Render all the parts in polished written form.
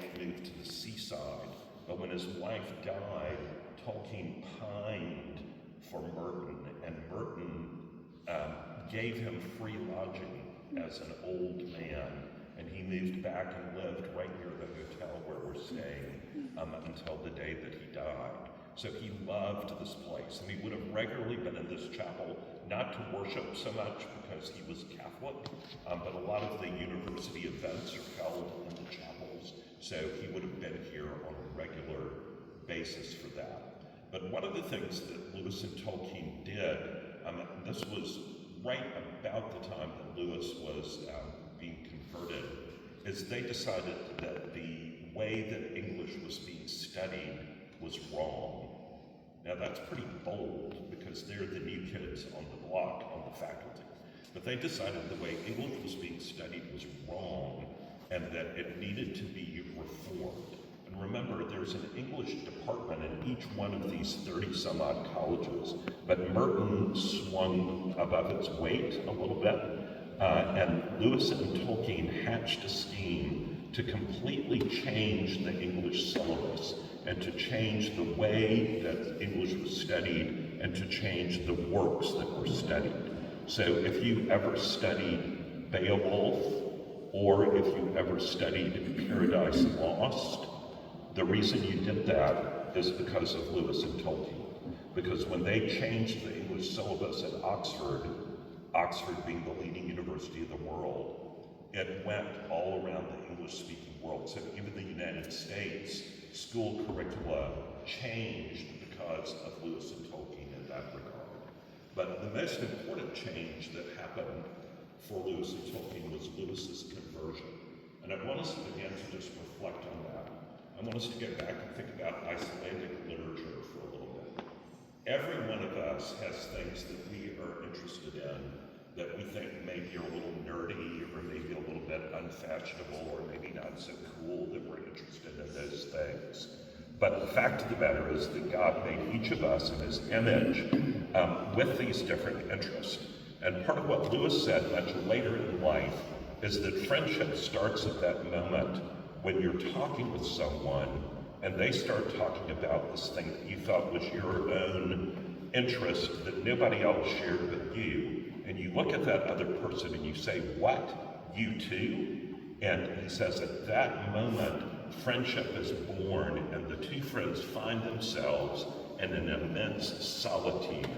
wife moved to the seaside, but when his wife died, Tolkien pined for Merton, and Merton gave him free lodging as an old man, and he moved back and lived right near the hotel where we're staying until the day that he died. So he loved this place, and he would have regularly been in this chapel, not to worship so much because he was Catholic, but a lot of the university events are held in the chapels, so he would have been here on a regular basis for that. But one of the things that Lewis and Tolkien did, this was right about the time that Lewis was being converted, is they decided that the way that English was being studied was wrong. Now that's pretty bold because they're the new kids on the block, on the faculty. But they decided the way English was being studied was wrong and that it needed to be reformed. And remember, there's an English department in each one of these 30 some odd colleges, but Merton swung above its weight a little bit, and Lewis and Tolkien hatched a scheme to completely change the English syllabus and to change the way that English was studied and to change the works that were studied. So if you ever studied Beowulf, or if you ever studied Paradise Lost, the reason you did that is because of Lewis and Tolkien. Because when they changed the English syllabus at Oxford, Oxford being the leading university of the world, it went all around the English-speaking world. So even the United States, school curricula changed because of Lewis and Tolkien in that regard. But the most important change that happened for Lewis and Tolkien was Lewis's conversion. And I want us to begin to just reflect on that. I want us to get back and think about Icelandic literature for a little bit. Every one of us has things that we are interested in that we think maybe are a little nerdy or maybe a little bit unfashionable or maybe not so cool that we're interested in those things. But the fact of the matter is that God made each of us in his image with these different interests. And part of what Lewis said much later in life is that friendship starts at that moment when you're talking with someone and they start talking about this thing that you thought was your own interest that nobody else shared but you. And you look at that other person and you say, what? You too? And he says at that moment, friendship is born and the two friends find themselves in an immense solitude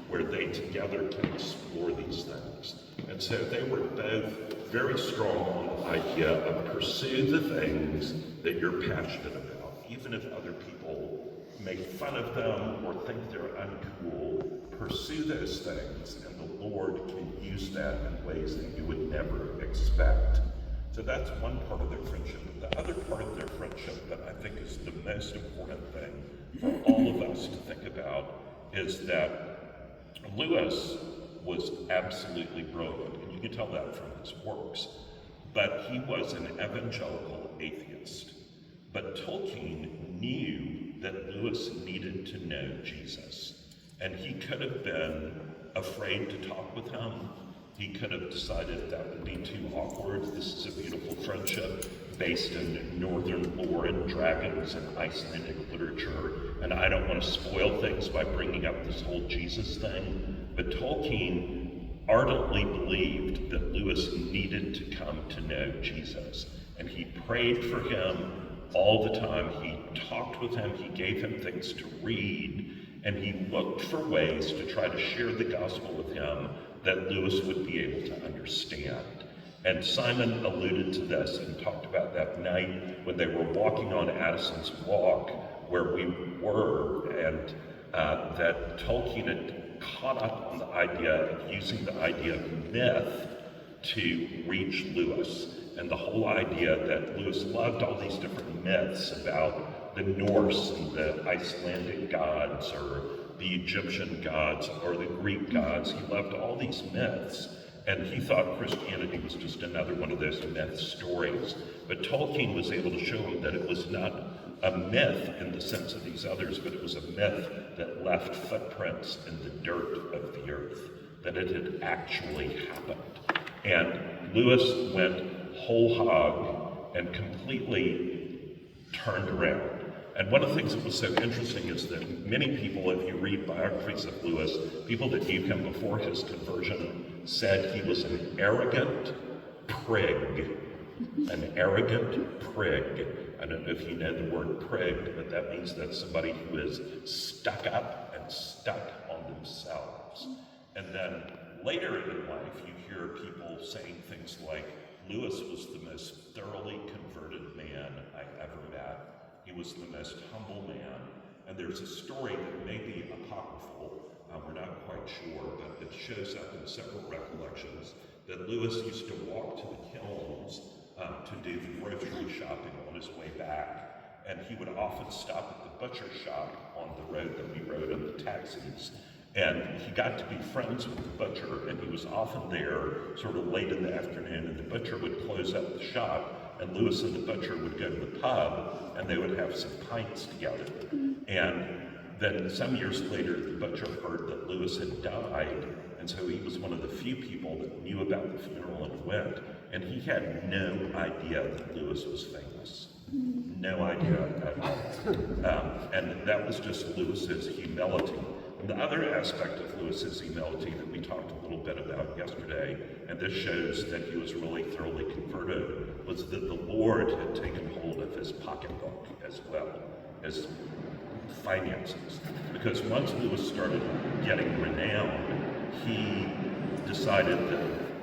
where they together can explore these things. And so they were both very strong on the idea of pursue the things that you're passionate about, even if other people make fun of them or think they're uncool. Pursue those things, and the Lord can use that in ways that you would never expect. So that's one part of their friendship. The other part of their friendship that I think is the most important thing for all of us to think about is that Lewis was absolutely brilliant, and you can tell that from his works, but he was an evangelical atheist. But Tolkien knew that Lewis needed to know Jesus, and he could have been afraid to talk with him. He could have decided that would be too awkward. This is a beautiful friendship based in northern lore and dragons and Icelandic literature, and I don't want to spoil things by bringing up this whole Jesus thing, but Tolkien ardently believed that Lewis needed to come to know Jesus, and he prayed for him all the time. He talked with him, he gave him things to read, and he looked for ways to try to share the gospel with him that Lewis would be able to understand. And Simon alluded to this and talked about that night when they were walking on Addison's Walk, where we were, and that Tolkien had caught up on the idea of using the idea of myth to reach Lewis. And the whole idea that Lewis loved all these different myths about the Norse and the Icelandic gods, or the Egyptian gods, or the Greek gods. He loved all these myths, and he thought Christianity was just another one of those myth stories. But Tolkien was able to show him that it was not a myth in the sense of these others, but it was a myth that left footprints in the dirt of the earth, that it had actually happened. And Lewis went whole hog and completely turned around. And one of the things that was so interesting is that many people, if you read biographies of Lewis, people that knew him before his conversion said he was an arrogant prig. An arrogant prig. I don't know if you know the word prig, but that means that's somebody who is stuck up and stuck on themselves. And then later in life, you hear people saying things like, Lewis was the most thoroughly converted man I ever met. He was the most humble man. And there's a story that may be apocryphal, we're not quite sure, but it shows up in several recollections that Lewis used to walk to the kilns to do grocery shopping on his way back. And he would often stop at the butcher shop on the road that we rode in the taxis. And he got to be friends with the butcher, and he was often there sort of late in the afternoon, and the butcher would close up the shop, and Lewis and the butcher would go to the pub, and they would have some pints together. And then some years later, the butcher heard that Lewis had died, and so he was one of the few people that knew about the funeral and went, and he had no idea that Lewis was famous. No idea at all. And that was just Lewis's humility. And the other aspect of Lewis's humility that we talked a little bit about yesterday, and this shows that he was really thoroughly converted, was that the Lord had taken hold of his pocketbook as well as finances. Because once Lewis started getting renown, he decided that